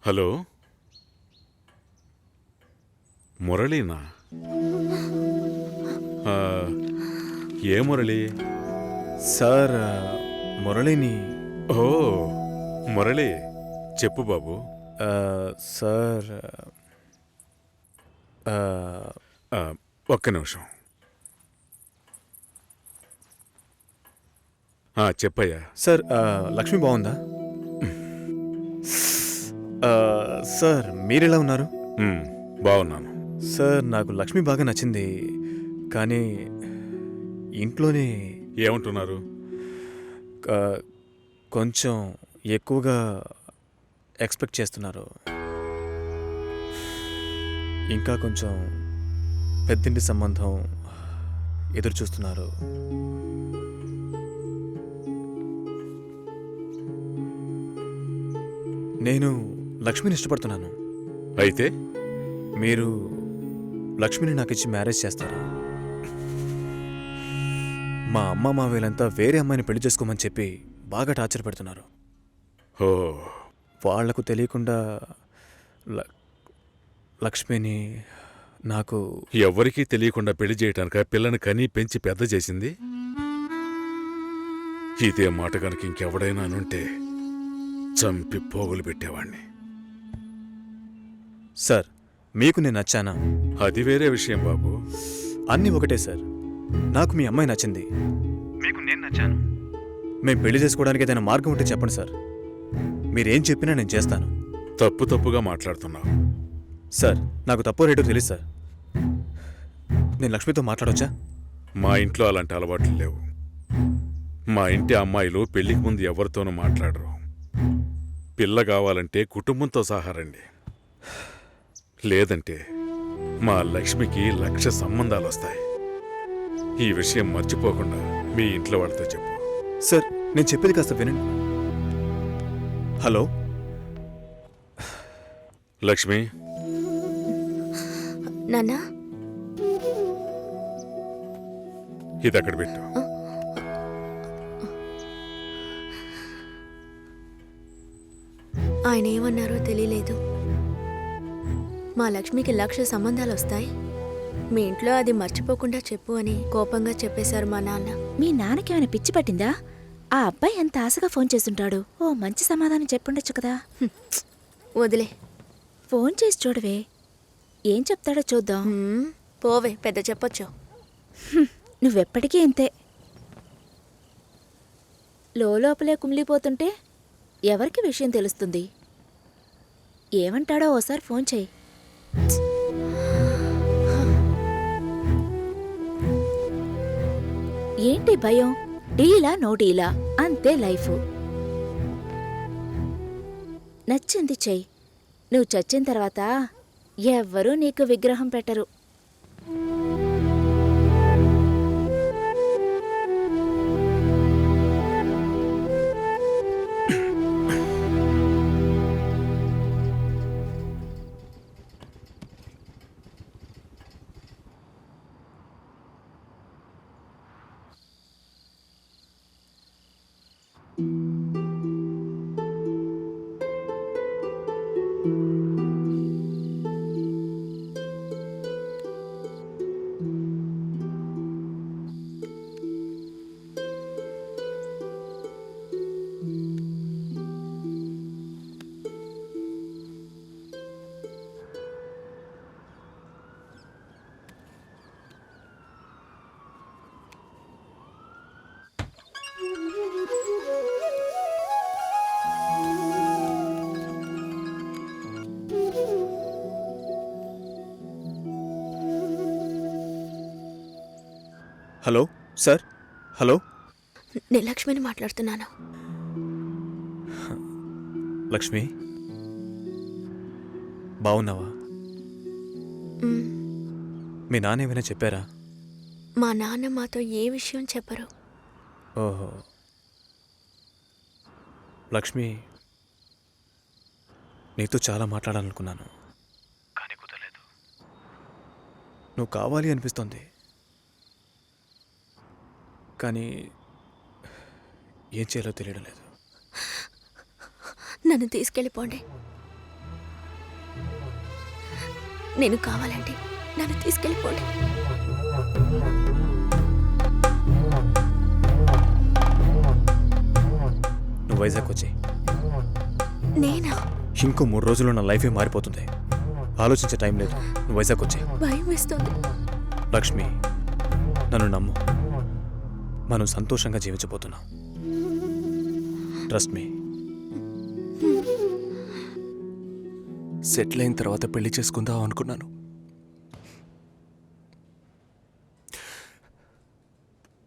Hello, మురళీనా? ఆ, ఏ Murali? Sir మురళిని. ఓ మురళి, చెప్పు బాబు. సార్ ఆ, ఒక్క నిమిషం. చెప్పయ్యా. సార్ లక్ష్మి బాగుందా? సార్ మీరెలా ఉన్నారు? బాగున్నాను. సార్ నాకు లక్ష్మి బాగా నచ్చింది, కానీ ఇంట్లోనే ఏమంటున్నారు? కొంచెం ఎక్కువగా ఎక్స్పెక్ట్ చేస్తున్నారు. ఇంకా కొంచెం పెద్దింటి సంబంధం ఎదురు చూస్తున్నారు. నేను లక్ష్మిని ఇష్టపడుతున్నాను. అయితే మీరు లక్ష్మిని నాకు ఇచ్చి మ్యారేజ్ చేస్తారా? మా అమ్మ మావేలంతా వేరే అమ్మాయిని పెళ్లి చేసుకోమని చెప్పి బాగా టార్చర్ పెడుతున్నారు. ఓ, వాళ్లకు తెలియకుండా లక్ష్మిని నాకు... ఎవ్వరికీ తెలియకుండా పెళ్లి చేయటానిక పిల్లని కనీ పెంచి పెద్ద చేసింది? ఇదే మాట కనుక ఇంకెవడైనా అనుంటే చంపి పోగులు పెట్టేవాణ్ణి. సార్, మీకు నేను నచ్చానా? అది వేరే విషయం బాబు. అన్నీ ఒకటే సార్. నాకు మీ అమ్మాయి నచ్చింది, మీకు నేను నచ్చాను. మేం పెళ్లి చేసుకోవడానికి ఏదైనా మార్గం ఉంటే చెప్పండి సార్. మీరేం చెప్పినా నేను చేస్తాను. తప్పుగా మాట్లాడుతున్నావు. సార్, నాకు తప్పు రేటు తెలుసు సార్. నేను లక్ష్మితో మాట్లాడొచ్చా? మా ఇంట్లో అలాంటి అలవాట్లు లేవు. మా ఇంటి అమ్మాయిలు పెళ్లికి ముందు ఎవరితోనూ మాట్లాడరు. పిల్ల కావాలంటే కుటుంబంతో సహా రండి, లేదంటే మా లక్ష్మికి 1,00,000 సంబంధాలు వస్తాయి. ఈ విషయం మర్చిపోకుండా మీ ఇంట్లో వాళ్ళతో చెప్పు. సార్, నేను చెప్పేది కాస్త వినండి. హలో లక్ష్మి. నాన్నా, ఇది అక్కడ పెట్టు. ఆయన ఏమన్నారో తెలియలేదు. మా లక్ష్మికి 1,00,000 సంబంధాలు వస్తాయి, మీ ఇంట్లో అది మర్చిపోకుండా చెప్పు అని కోపంగా చెప్పేశారు మా నాన్న. మీ నాన్నకేమైనా పిచ్చి పట్టిందా? ఆ అబ్బాయి ఎంత ఆశగా ఫోన్ చేస్తుంటాడు. ఓ మంచి సమాధానం చెప్పుండొచ్చు కదా. వదిలే, ఫోన్ చేసి చూడవే, ఏం చెప్తాడో చూద్దాం. పోవే, పెద్ద చెప్పొచ్చు. నువ్వెప్పటికీ ఇంతే. లోపలే కుమిలిపోతుంటే ఎవరికి విషయం తెలుస్తుంది? ఏమంటాడో ఓసారి ఫోన్ చేయి. ఏంటి భయం? డీలా నో డీలా, అంతే లైఫ్. నచ్చింది చెయ్యి. నువ్వు చచ్చిన తర్వాత ఎవ్వరూ నీకు విగ్రహం పెట్టరు. Hello sir. హలో, నేను లక్ష్మిని మాట్లాడుతున్నాను. లక్ష్మి, బాగున్నావా? మీ నాన్న ఏమైనా చెప్పారా? మా నాన్న మాతో ఏ విషయం చెప్పరు. ఓహో, లక్ష్మి, నీతో చాలా మాట్లాడాలనుకున్నాను, కానీ కుదరలేదు. నువ్వు కావాలి అనిపిస్తోంది, కానీ ఏం చేయాలో తెలియడం లేదు. నన్ను తీసుకెళ్ళిపోండి. నేను కావాలంటే నన్ను తీసుకెళ్ళిపోండి. నువ్వు వైజాగ్ వచ్చేయి. నేనా? ఇంకో 3 రోజుల్లో నా లైఫే మారిపోతుంది. ఆలోచించే టైం లేదు. నువ్వు వైజాగ్ వచ్చేయి. భయం వేస్తుంది. లక్ష్మి, నన్ను నమ్ము. మనం సంతోషంగా జీవించబోతున్నాం. Trust me. సెటిల్ అయిన తర్వాత పెళ్లి చేసుకుందాం అనుకున్నాను.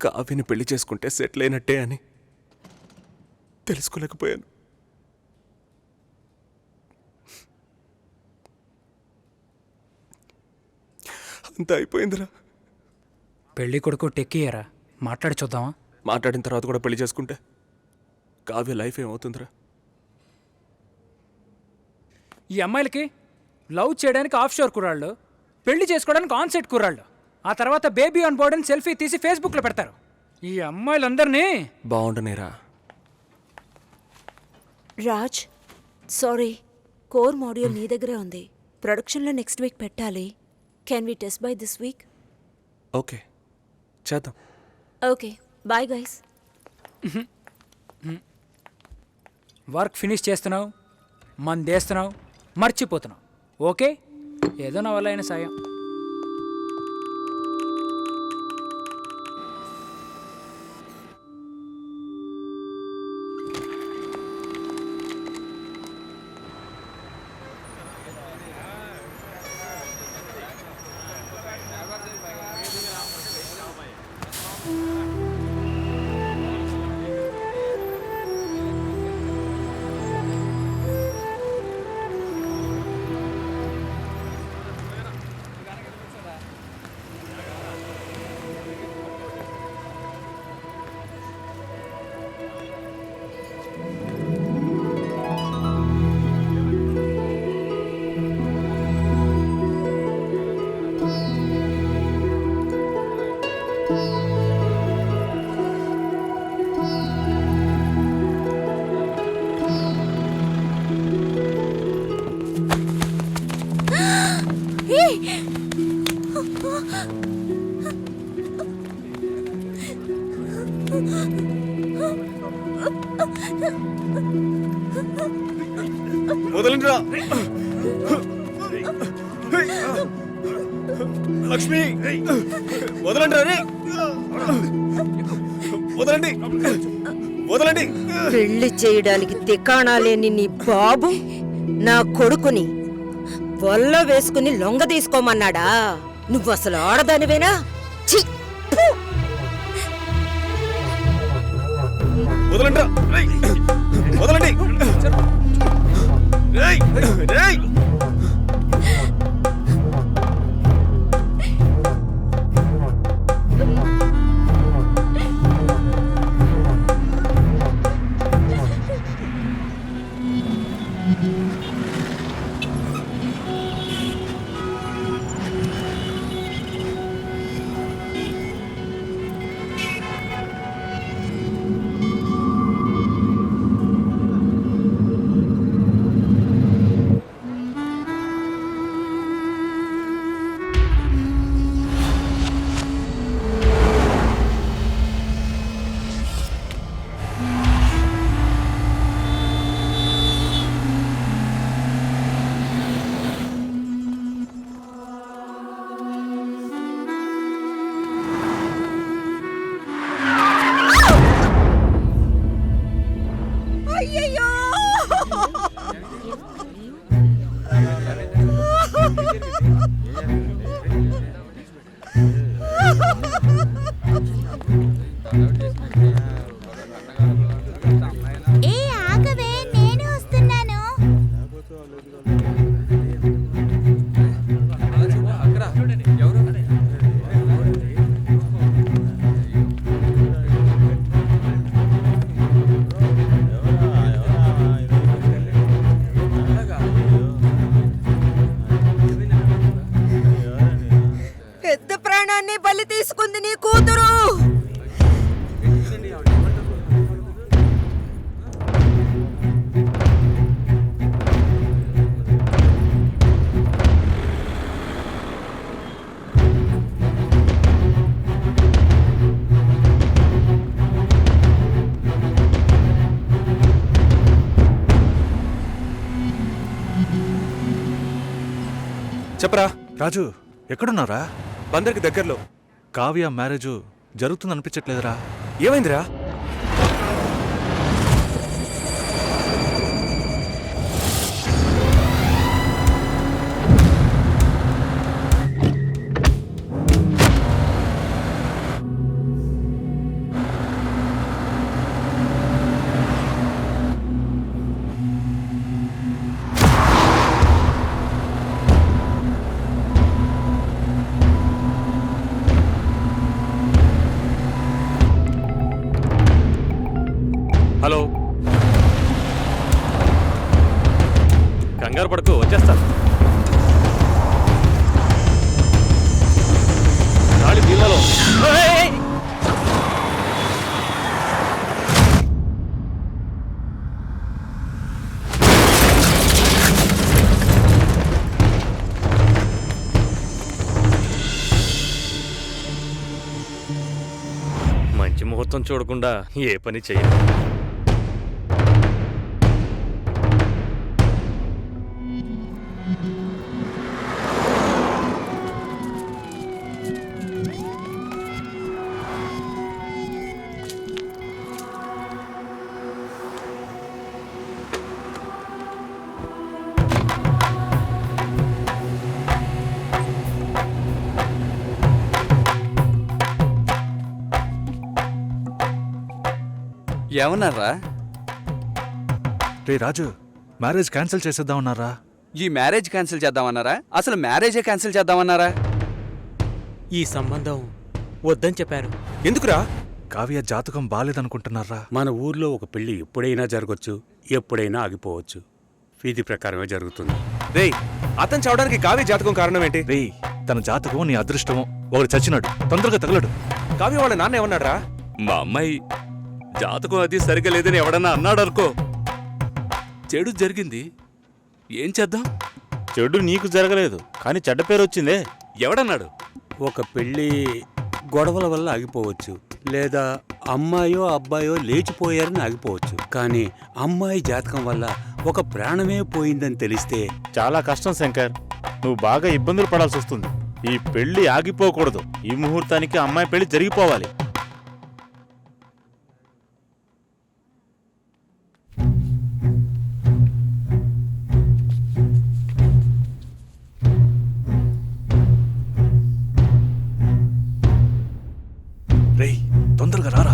కావ్యని పెళ్లి చేసుకుంటే సెటిల్ అయినట్టే అని తెలుసుకోలేకపోయాను. అంత అయిపోయిందిరా. పెళ్లి కొడుకు టెక్కియరా మాట్లాడి చూద్దామా? మాట్లాడిన తర్వాత కూడా పెళ్లి చేసుకుంటే కావ్య లైఫ్ ఏమవుతుందిరా? ఈ అమ్మాయిలకి లవ్ చేయడానికి ఆఫ్ షోర్ కుర్రాళ్ళు, పెళ్లి చేసుకోవడానికి ఆన్ సెట్ కుర్రాళ్ళు, ఆ తర్వాత బేబీ ఆన్ బోర్డ్ అని సెల్ఫీ తీసి ఫేస్బుక్లో పెడతారు. ఈ అమ్మాయిలందరినీ బాగుండనేరా. రాజ్, సారీ, కోర్ మాడ్యూల్ నీ దగ్గరే ఉంది. ప్రొడక్షన్లో నెక్స్ట్ వీక్ పెట్టాలి. Can we test by this week? Okay, చేద్దాం. Okay, bye guys. Work finish చేస్తున్నావు, మందేస్తున్నావు, మర్చిపోతున్నావు. ఓకే, ఏదో నా వల్ల అయిన సాయం. వదలండిరా. లక్ష్మి, వదలండి. రే వదలండి, వదలండి. పెళ్లి చేయడానికి తికాణా లేని నీ బాబు నా కొడుకుని వల్ల వేసుకుని లొంగ తీసుకోమన్నాడా? నువ్వు అసలు ఆడదానివేనా? ఛీ! వదలండిరా. వదలండి. రేయ్, రేయ్. బలి తీసుకుంది నీ కూతురు. చెప్పరా. రాజు ఎక్కడున్నారా? బందర్కి దగ్గరలో. కావ్య మ్యారేజ్ జరుగుతుంది అనిపించట్లేదురా? ఏమైందిరా? హలో, కంగారు పడుకో, వచ్చేస్తా. గాలి నీళ్ళలో. మంచి ముహూర్తం చూడకుండా ఏ పని చెయ్యను. ఏమన్నారా? రే రాజు, మ్యారేజ్ క్యాన్సిల్ చేసేద్దామన్నారా? ఈ మ్యారేజ్ క్యాన్సిల్ చేద్దామన్నారా? అసలు మ్యారేజే క్యాన్సిల్ చేద్దామన్నారా? ఈ సంబంధం వద్దని చెప్పారు. ఎందుకురా? కావ్య జాతకం బాలేదనుకుంటున్నారా? మన ఊర్లో ఒక పెళ్లి ఎప్పుడైనా జరగచ్చు, ఎప్పుడైనా ఆగిపోవచ్చు. విధి ప్రకారమే జరుగుతుంది. రేయ్, అతను చావడానికి కావ్య జాతకం కారణం ఏంటి? రే, తన జాతకం నీ అదృష్టమో. ఒకడు చచ్చినాడు, తొందరగా తగలడు. కావ్య వాళ్ళ నాన్న ఏమన్నాడ్రా? మా అమ్మాయి జాతకం అది సరిగా లేదని ఎవడన్నా అన్నాడనుకో, చెడు జరిగింది, ఏం చేద్దాం? చెడు నీకు జరగలేదు, కానీ చెడ్డ పేరు వచ్చిందే. ఎవడన్నాడు? ఒక పెళ్లి గొడవల వల్ల ఆగిపోవచ్చు, లేదా అమ్మాయో అబ్బాయో లేచిపోయారని ఆగిపోవచ్చు. కానీ అమ్మాయి జాతకం వల్ల ఒక ప్రాణమే పోయిందని తెలిస్తే చాలా కష్టం శంకర్. నువ్వు బాగా ఇబ్బందులు పడాల్సి వస్తుంది. ఈ పెళ్లి ఆగిపోకూడదు. ఈ ముహూర్తానికి అమ్మాయి పెళ్లి జరిగిపోవాలి. రేయ్, తొందరగా రారా.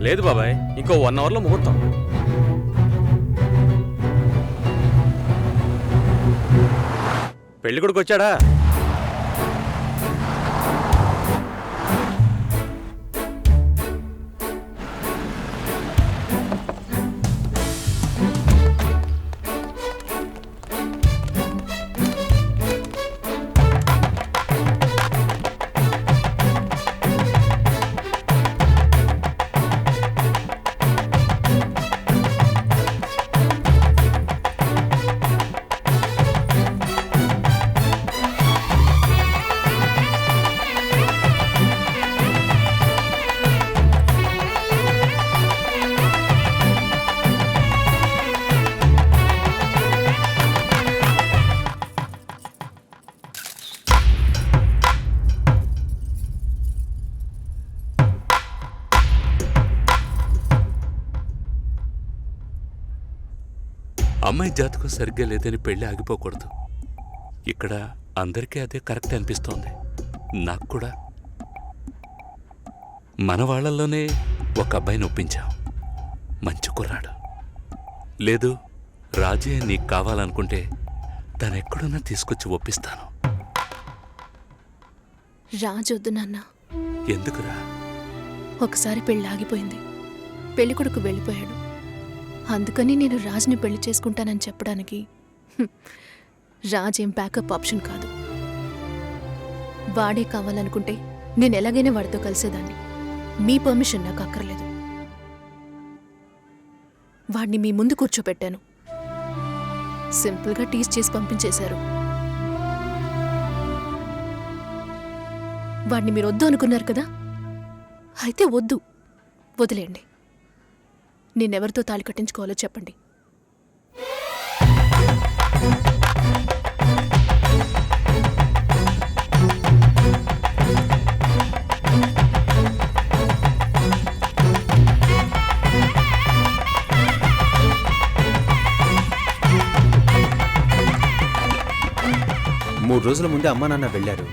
లేదు బాబాయ్, ఇంకో 1 అవర్లో ముహూర్తం. పెళ్లి కొడుకు వచ్చాడా? అమ్మాయి జాతకం సరిగ్గా లేదని పెళ్లి ఆగిపోకూడదు. ఇక్కడ అందరికీ అదే కరెక్ట్ అనిపిస్తోంది. నాకు కూడా. మన వాళ్ళల్లోనే ఒక అబ్బాయిని ఒప్పించాం, మంచి కుర్రాడు. లేదు, రాజే నీకు కావాలనుకుంటే తనెక్కడున్నా తీసుకొచ్చి ఒప్పిస్తాను. రాజొద్దు నాన్న. ఎందుకురా? ఒకసారి పెళ్ళి ఆగిపోయింది, పెళ్లి కొడుకు వెళ్ళిపోయాడు. అందుకని నేను రాజ్ని పెళ్లి చేసుకుంటానని చెప్పడానికి రాజ్ ఏం బ్యాకప్ ఆప్షన్ కాదు. వాడే కావాలనుకుంటే నేను ఎలాగైనా వాడితో కలిసేదాన్ని. మీ పర్మిషన్ నాకు అక్కర్లేదు. వాడిని మీ ముందు కూర్చోపెట్టాను, సింపుల్గా టీస్ చేసి పంపించేశారు. వాడిని మీరు వద్దు అనుకున్నారు కదా, అయితే వద్దు. వదిలేండి. నేనెవరితో తాళి కట్టించుకోవాలో చెప్పండి. మూడు రోజుల ముందే అమ్మా నాన్న వెళ్ళారు.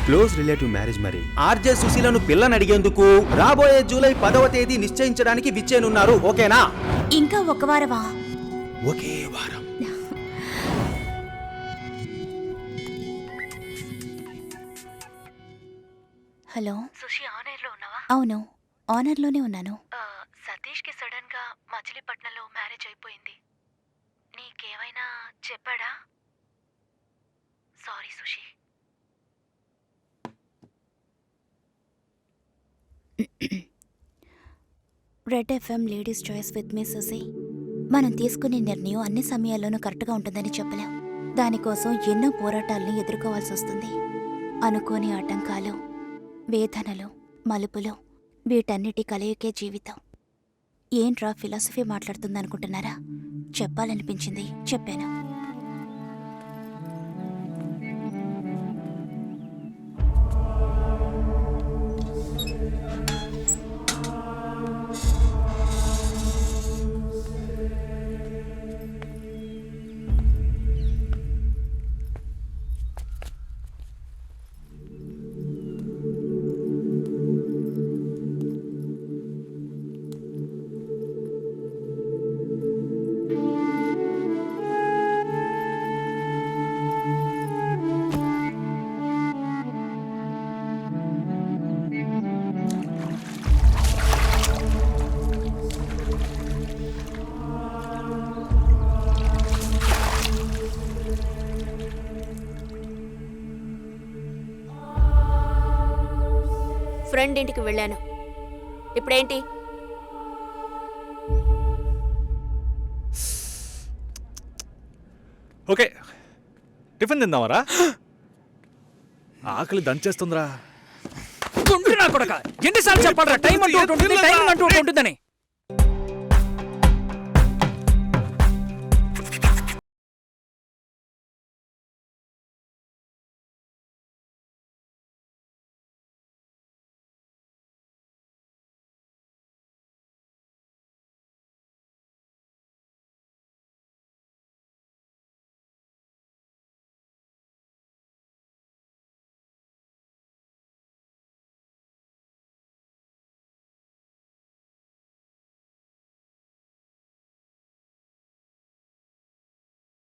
క్లోజ్ రిలేటివ్ మ్యారేజ్ మరి. ఆర్జే సుశీలను పిల్లని అడిగేందుకు రాబోయే జూలై 10వ తేదీ నిశ్చయించడానికి విచ్చేనున్నారు. ఓకేనా? ఇంకా ఒక వారమా? ఒకే వారం. హలో సుషి, ఆనర్లో ఉన్నావా? అవును, ఆనర్లోనే ఉన్నాను. సతీష్కి సడన్ గా మచిలీపట్నంలో మ్యారేజ్ అయిపోయింది. నీకేమైనా చెప్పాడా? Sorry Sushi. Red FM ladies choice with me Susi. మనం తీసుకునే నిర్ణయం అన్ని సమయాల్లోనూ కరెక్ట్గా ఉంటుందని చెప్పలేం. దానికోసం ఎన్నో పోరాటాలను ఎదుర్కోవాల్సి వస్తుంది. అనుకోని ఆటంకాలు, వేదనలు, మలుపులు, వీటన్నిటి కలయికే జీవితం. ఏంట్రా ఫిలాసఫీ మాట్లాడుతుందనుకుంటున్నారా? చెప్పాలనిపించింది, చెప్పాను. ఫ్రెండ్ ఇంటికి వెళ్ళాను. ఇప్పుడేంటి? ఓకే, టిఫిన్ తిందామరా? ఆకలి దంచేస్తుందిరా. నా కొడక, ఎన్నిసార్లు చెప్పాలరా? టైం అంటూ ఒకటి ఉంటుంది, టైం అంటూ ఒకటి ఉంటుందని.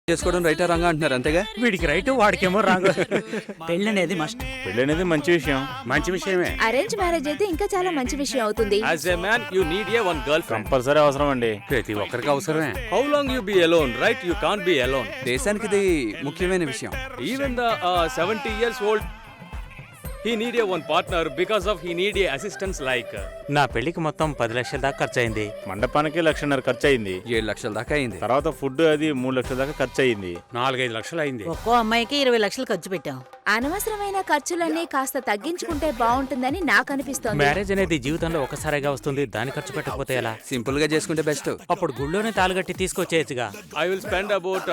చేసుకోవడం రైటా రాంగా అంటున్నారు, అంతేగా? వీడికి రైట్, వాడికేమో రాంగ్. పెళ్ళనేది మస్ట్. పెళ్ళనేది మంచి విషయం. మంచి విషయమే. అరేంజ్ మ్యారేజ్ అయితే ఇంకా చాలా మంచి విషయం అవుతుంది. As a man you need a one girl friend. Compulsory అవసరం అండి. ప్రతి ఒక్కరికి అవసరమే. How long you be alone, right? You can't be alone. దేశానికి ఇది ముఖ్యమైన విషయం. Even the 70 years old he need a one partner because of he need a assistance like. నా పెళ్లికి మొత్తం 10 లక్షల దాకా ఖర్చు అయింది. మండపానికి 1,50,000 ఖర్చు అయింది. 7 లక్షల దాకా అయింది. తర్వాత ఫుడ్ అది 3 లక్షల దాకా ఖర్చు అయింది. 4-5 లక్షలు అయింది. ఒక్కో అమ్మాయికి 20 లక్షలు ఖర్చు పెట్టాం. అనవసరమైన ఖర్చులన్నీ కాస్త తగ్గించుకుంటే బాగుంటుందని నాకు అనిపిస్తోంది. మ్యారేజ్ అనేది జీవితంలో ఒకసారిగా వస్తుంది. దాని ఖర్చు పెట్టకపోతే ఎలా? సింపుల్ గా చేసుకుంటే బెస్ట్. అప్పుడు గుళ్ళోనే తాళగట్టి తీసుకొచ్చేయచ్చుగా. I will spend about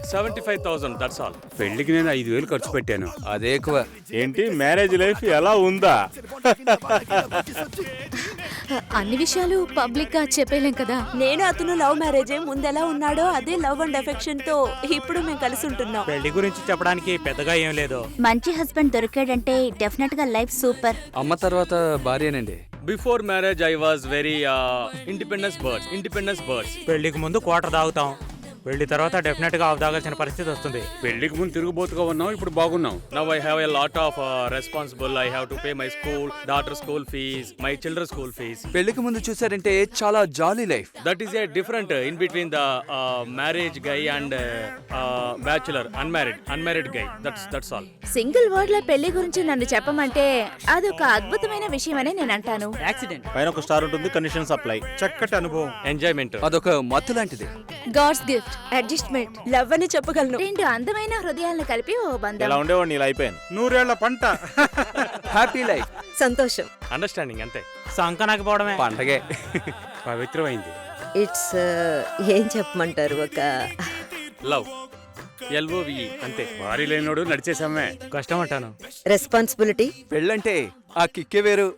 75,000, that's all. పెళ్లికి నేను 5,000 ఖర్చు పెట్టాను. అదే ఎక్కువ. ఏంటి మ్యారేజ్ లైఫ్ ఎలా ఉందా? అన్ని విషయాలు పబ్లిక్ గా చెప్పేలేం కదా. నేను అతను లవ్ మ్యారేజే. ముందెలా ఉన్నాడో అదే లవ్ అండ్ అఫెక్షన్ తో ఇప్పుడు మేము కలిసి ఉంటున్నాం. పెళ్లి గురించి చెప్పడానికి పెద్దగా ఏం లేదు. మంచి హస్బెండ్ దొరికాడంటే డెఫినెట్ గా లైఫ్ సూపర్. అమ్మ తర్వాత భార్యనండి. Before marriage I was very independence birds. పెళ్లికి ముందు క్వార్టర్ తాగుతాం. పెళ్లి తర్వాత డెఫినెట్ గా తాగాల్సిన పరిస్థితి వస్తుంది. పెళ్లికి ముందు తిరుగుబోతుగా ఉన్నాం, ఇప్పుడు బాగున్నాం. Now I have a lot of responsible. I have to pay my daughter's school fees, my children's school fees. పెళ్లికి ముందు చూసారంటే చాలా జాలీ life. That is a different in between the marriage guy and bachelor, unmarried guy. That's all. Single word లో పెళ్లి గురించి నన్ను చెప్పమంటే అదొక అద్భుతమైన విషయమని నేను అంటాను. యాక్సిడెంట్. పైన ఒక స్టార్ ఉంటుంది, కండిషన్ సప్లై. చక్కటి అనుభవం, Enjoyment. అదొక మత్తు లాంటిది. God's gift. అడ్జస్ట్మెంట్, లవ్ అని చెప్పగలను. రెండు అందమైన హృదయాలను కలిపి ఓ బంధం. ఎలా ఉండేవాడిని ఇలా అయిపోయాను. 100 ఏళ్ల పంట. Happy life. సంతోషం. అండర్స్టాండింగ్ అంతే. సంకనాకపోవడమే పండగే. పవిత్రమైంది. ఇట్స్ ఏం చెప్పమంటారు, ఒక లవ్. LOVE అంతే. భారీ లేనోడు నడిచేసమ్మే. కష్టం అంటాను. రెస్పాన్సిబిలిటీ. పెళ్ళంటే ఆ కిక్కే వేరు.